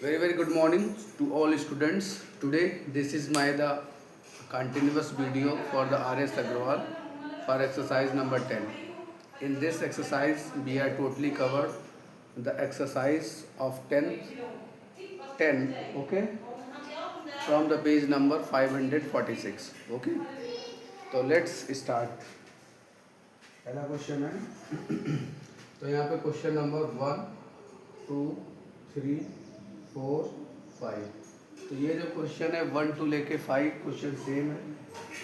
Very good morning to all students. Today this is my the continuous video for the RS Agrawal for exercise number 10. In this exercise we are totally covered the exercise of 10, okay, from the page number 546, okay. तो let's start. पहला question है तो यहाँ पे question number 1 2 3 4 5। तो ये जो question है 1 2 लेके 5 क्वेश्चन सेम है।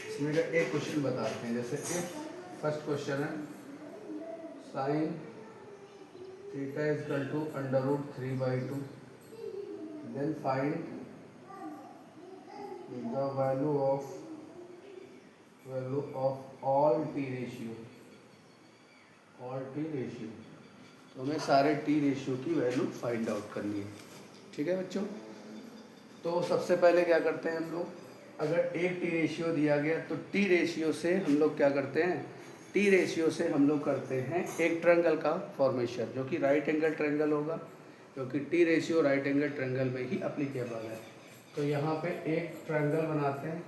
इसमें का एक क्वेश्चन बताते हैं। जैसे इफ फर्स्ट क्वेश्चन है sine theta is equal to under root 3/2, then find the value of all T ratio. तो हमें सारे टी रेशियो की वैल्यू फाइंड आउट करनी है। ठीक है बच्चों, तो सबसे पहले क्या करते हैं हम लोग, अगर एक टी रेशियो दिया गया तो टी रेशियो से हम लोग क्या करते हैं, टी रेशियो से हम लोग करते हैं एक ट्रायंगल का फॉर्मेशन जो कि राइट एंगल ट्रायंगल होगा, क्योंकि T ratio right angle triangle में ही अप्लीकेबल है। तो यहाँ पे एक ट्रायंगल बनाते हैं।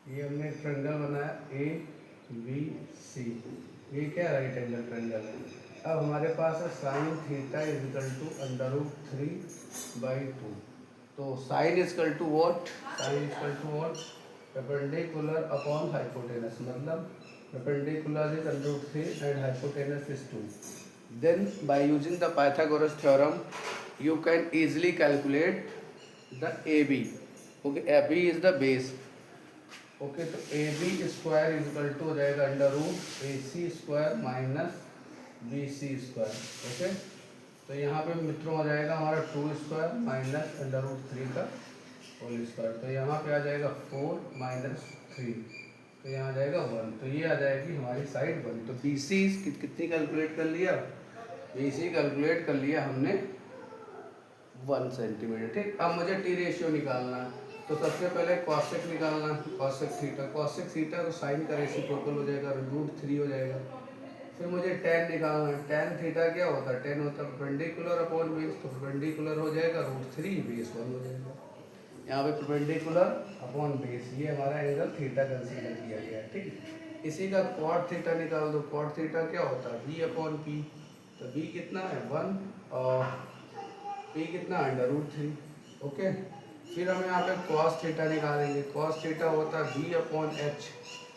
ये हमने एक ट्रायंगल बनाया ABC, ये क्या राइट एंगल ट्रायंगल है। अब हमारे पास है sine theta is equal to under root 3/2। तो sine is equal to what, perpendicular upon hypotenuse, मतलब perpendicular is under root 3 and hypotenuse is 2। Then by using the Pythagoras theorem you can easily calculate the AB। Okay, AB is the base. Okay, तो AB square is equal to हो जाएगा under root AC square minus BC square. Okay, तो यहाँ पे मित्रों हो जाएगा हमारा 2 स्क्वायर माइनस अंडर रूट 3 का होल स्क्वायर। तो यहाँ पे आ जाएगा 4 माइनस 3, तो यहाँ आ जाएगा 1। तो ये आ जाएगी हमारी साइड 1। तो BC कितनी कैलकुलेट कर लिया, BC कैलकुलेट कर लिया हमने 1 सेंटीमीटर। ठीक, अब मुझे टी रेशियो निकालना है। तो सबसे पहले कॉसेक निकालना है, कॉसेक थीटा तो साइन का रेसिप्रोकल हो जाएगा, रूट 3 हो जाएगा। फिर मुझे टेन निकालना है। टेन थीटा क्या होता है, टेन होता है परपेंडिकुलर अपॉन बेस, तो परपेंडिकुलर हो जाएगा रूट 3, बेस 1 हो जाएगा। यहाँ पे परपेंडिकुलर अपॉन बेस, ये हमारा एंगल थीटा कंसीडर किया गया है। ठीक, इसी का क्वाड थीटा निकाल दो। क्वाड थीटा क्या होता है, बी अपॉन पी। तो बी कितना है 1 और पी कितना अंडर रूट 3। ओके, फिर हम यहाँ पे कॉस थीटा निकालेंगे। कॉस थीटा होता है बी अपॉन एच।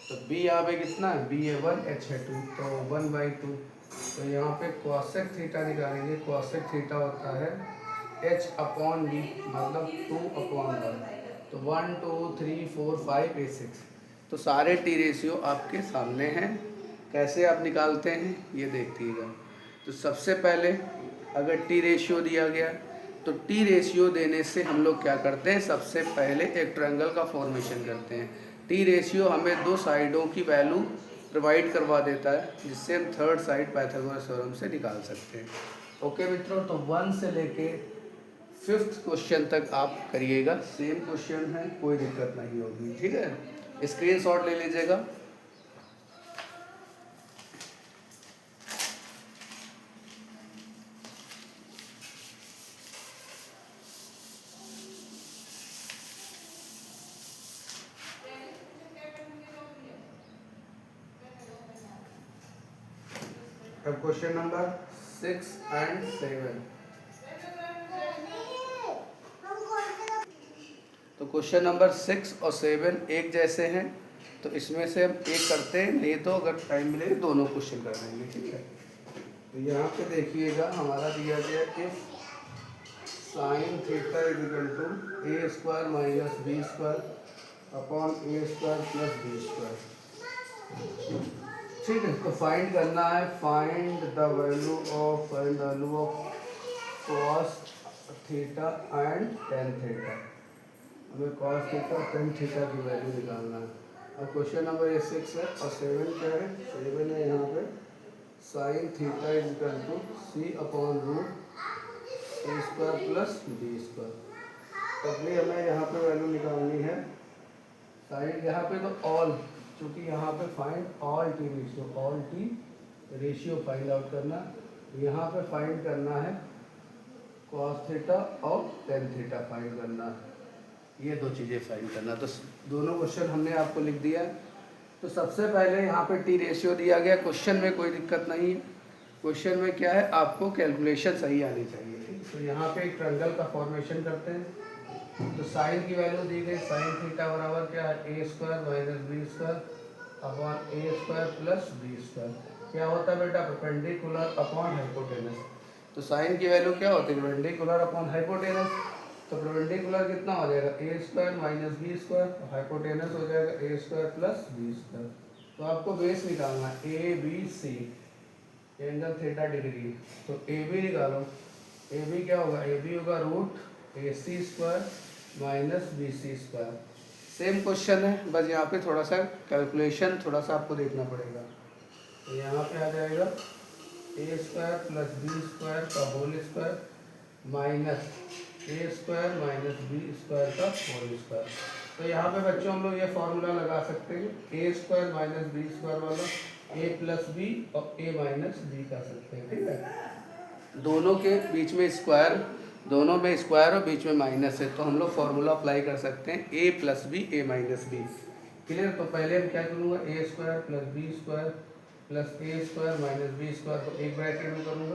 तो बी यहाँ पे कितना है, बी है 1, एच है 2, तो 1/2। तो यहाँ पे कॉसेक थीटा निकालेंगे। कॉसेक थीटा होता है एच अपॉन बी, मतलब 2/1। तो 1 2 3 4 5 8 6। तो सारे टी रेशियो आपके सामने हैं। कैसे आप निकालते हैं ये देखिएगा। तो सबसे पहले अगर टी रेशियो दिया गया तो टी रेशियो देने से हम लोग क्या करते हैं, सबसे पहले एक ट्रायंगल का फॉर्मेशन करते हैं। टी रेशियो हमें दो साइडों की वैल्यू प्रोवाइड करवा देता है, जिससे हम थर्ड साइड पाइथागोरस थ्योरम से निकाल सकते हैं। ओके मित्रों, तो 1 से लेके 5th क्वेश्चन तक आप करिएगा। सेम क्वेश्चन है, कोई दिक्कत नहीं होगी। ठीक है, स्क्रीनशॉट ले लीजिएगा। अब क्वेश्चन नंबर 6 एंड 7। तो क्वेश्चन नंबर 6 और 7 एक जैसे हैं, तो इसमें से हम एक करते हैं, नहीं तो अगर टाइम मिले दोनों क्वेश्चन कर देंगे। ठीक है, तो यहाँ पे देखिएगा हमारा दिया गया कि sine theta is equal to A square minus B square upon A square plus B square. ठीक है, तो फाइंड करना है, find the value of cos theta and tan theta. हमें कॉस थीटा और टेन थीटा की वैल्यू निकालना है। अब क्वेश्चन नंबर ये 6 है और 7 क्या है, 7 है यहाँ पे sine theta is equal to C upon root A square plus B square. तब भी हमें यहाँ पे वैल्यू निकालनी है साइन, यहाँ पे तो ऑल, क्योंकि यहाँ पे find all T ratio find out करना। यहाँ पे फाइंड करना है कॉस थीटा और टेन थीटा फाइंड करना है, ये दो चीज़ें फाइंड करना। तो दोनों क्वेश्चन हमने आपको लिख दिया है। तो सबसे पहले यहाँ पे टी रेशियो दिया गया, क्वेश्चन में कोई दिक्कत नहीं है। क्वेश्चन में क्या है, आपको कैलकुलेशन सही आनी चाहिए, ठीक। तो यहाँ पे एक ट्रायंगल का फॉर्मेशन करते हैं। तो साइन की वैल्यू दी गई, साइन थीटा बराबर क्या है, A square minus B square upon A square plus B square. क्या होता है बेटा, परपेंडिकुलर अपॉन हाइपोटेनस। तो साइन की वैल्यू क्या होती है, परपेंडिकुलर अपॉन हाइपोटेनस। तो परपेंडिकुलर कितना हो जाएगा, A square minus B square, hypotenuse हो जाएगा A square plus B square. तो आपको बेस निकालना है A B C, angle theta degree. तो ए बी निकालो, ए बी क्या होगा, ए बी होगा root A C square minus B C square. Same question है, बस यहाँ पे थोड़ा सा कैलकुलेशन थोड़ा सा आपको देखना पड़ेगा। तो यहाँ पे आ जाएगा A square plus B square का whole square minus A square minus B square का होल स्क्वायर। तो यहाँ पे बच्चों हम लोग ये फॉर्मूला लगा सकते हैं, ए स्क्वायर माइनस बी स्क्वायर वाला ए प्लस बी और ए माइनस बी कर सकते हैं, ठीक है। दोनों के बीच में स्क्वायर, दोनों में स्क्वायर और बीच में माइनस है, तो हम लोग फॉर्मूला अप्लाई कर सकते हैं A plus B A minus B. Clear. तो पहले हम क्या करूँगा, A square plus B square plus A square minus B square को एक ब्रैकेट में करूँगा,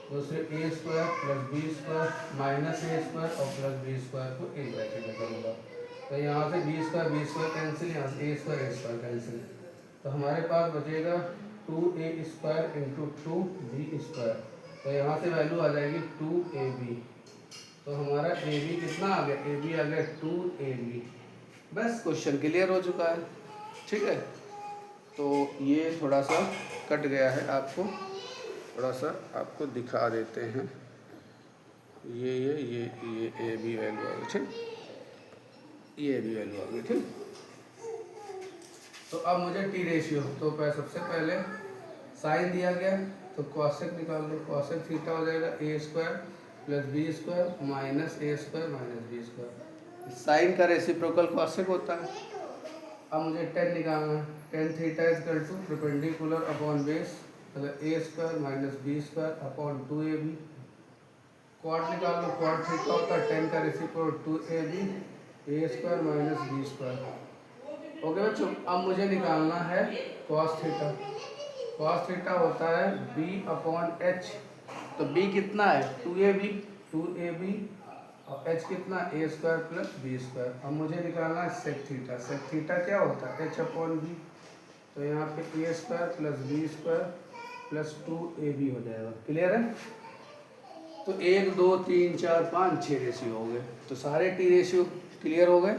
दूसरे A square plus B square minus A square और प्लस बी स्क्वायर को एक ब्रैकेट में करूँगा। तो यहाँ से बी स्क्वायर कैंसिल, यहाँ से ए स्क्वायर कैंसिल। तो हमारे पास बचेगा 2a square into 2b square. तो यहाँ से वैल्यू आ जाएगी 2ab। तो हमारा ए बी कितना आ गया, ए बी आ गया 2ab। बस क्वेश्चन क्लियर हो चुका है, ठीक है। तो ये थोड़ा सा कट गया है, आपको थोड़ा सा आपको दिखा देते हैं। ये ए बी वैल्यू आ गई, ठीक, ये भी वैल्यू आ गई, ठीक। तो अब मुझे टी रेशियो, तो सबसे पहले साइन दिया गया तो कॉसेक निकाल लो। कॉसेक थीटा हो जाएगा A square plus B square minus A square minus B square. Sine का रेसिप्रोकल कॉसेक होता है। अब मुझे टेन निकालना है, tan theta is equal to perpendicular upon base, मतलब A square minus B square upon 2ab। क्वाड निकाल लो, क्वाड थीटा होता है टेन का reciprocal 2ab A square minus B square. Okay बच्चों, अब मुझे निकालना है कॉस थीटा। कॉस थीटा होता है b अपॉन एच। तो b कितना है 2ab और h कितना ए स्क्वायर प्लस बी स्क्वायर। अब मुझे निकालना है सेक थीटा। सेक थीटा क्या होता है h अपॉन बी। तो यहाँ पे A square plus B square plus 2ab हो जाएगा। क्लियर है। तो 1 2 3 4 5 6 रेशियो हो गए। तो सारे टी रेशियो क्लियर हो गए,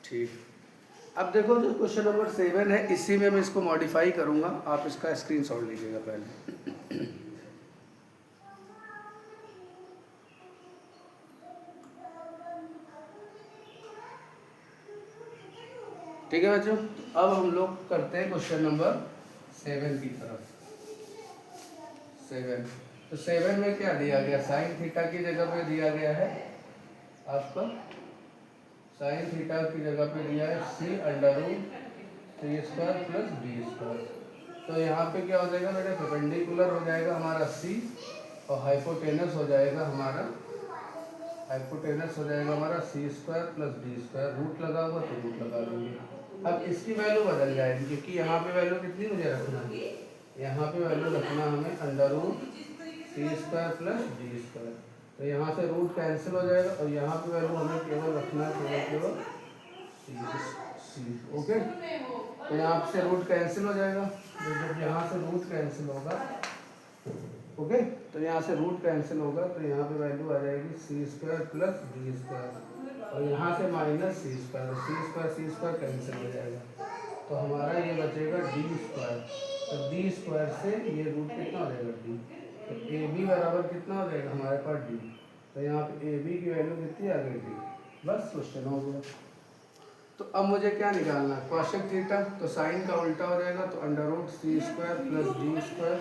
ठीक। अब देखो जो क्वेश्चन नंबर 7 है, इसी में मैं इसको मॉडिफाई करूँगा, आप इसका स्क्रीनशॉट लीजिएगा पहले। ठीक है बच्चों, अब हम लोग करते हैं क्वेश्चन नंबर 7 की तरफ। 7, तो 7 में क्या दिया गया, साइन थीटा की जगह पे दिया गया है आपका, साइन थीटा की जगह पे दिया है C under root 3 square plus B square. तो यहाँ पे क्या हो जाएगा बेटा, परपेंडिकुलर हो जाएगा हमारा सी और हाइपोटेनस हो जाएगा हमारा C square plus B square. Root लगा हुआ तो रूट लगा देंगे। अब इसकी वैल्यू बदल जाएगी, क्योंकि यहाँ पे वैल्यू कितनी मुझे रखना है, यहाँ पे वैल्यू रखना हमें under root C square plus B square. तो यहाँ से रूट कैंसिल हो जाएगा और यहाँ पे वैल्यू हमें केवल रखना है केवल सी। ओके, तो यहाँ से रूट कैंसिल हो जाएगा। तो जब यहाँ से रूट कैंसिल होगा, ओके, तो यहाँ से रूट कैंसिल होगा तो यहाँ पे वैल्यू आ जाएगी सी स्क्वायर प्लस बी स्क्वायर और यहाँ से माइनस सी स्क्वायर कैंसिल हो जाएगा। तो हमारा ये बचेगा डी स्क्वायर। तो डी स्क्वायर से ये रूट कितना हो जाएगा डी। तो ए बी बराबर कितना हो जाएगा हमारे पास डी। तो यहाँ पे ए बी की वैल्यू कितनी आ गई डी। बस क्वेश्चन हो गया। तो अब मुझे क्या निकालना है, कॉसेक थीटा। तो साइन का उल्टा हो जाएगा, तो under root C square plus D square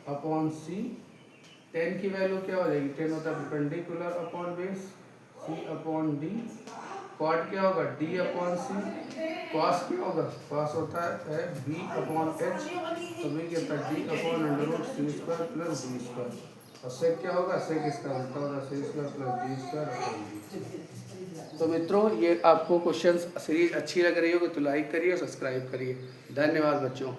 upon C. Tan की वैल्यू क्या हो जाएगी, 10 होता है perpendicular upon base C upon D. Cot क्या होगा डी अपॉन सी। कॉस क्या होगा, कॉस होता है बी अपॉन एच। तो बी क्या होता है D upon under root C square plus B square. और सेक क्या होगा, सेक इसका उल्टा होगा, C square plus D square upon B. तो मित्रों, ये आपको क्वेश्चन सीरीज अच्छी लग रही होगी तो लाइक करिए और सब्सक्राइब करिए। धन्यवाद बच्चों।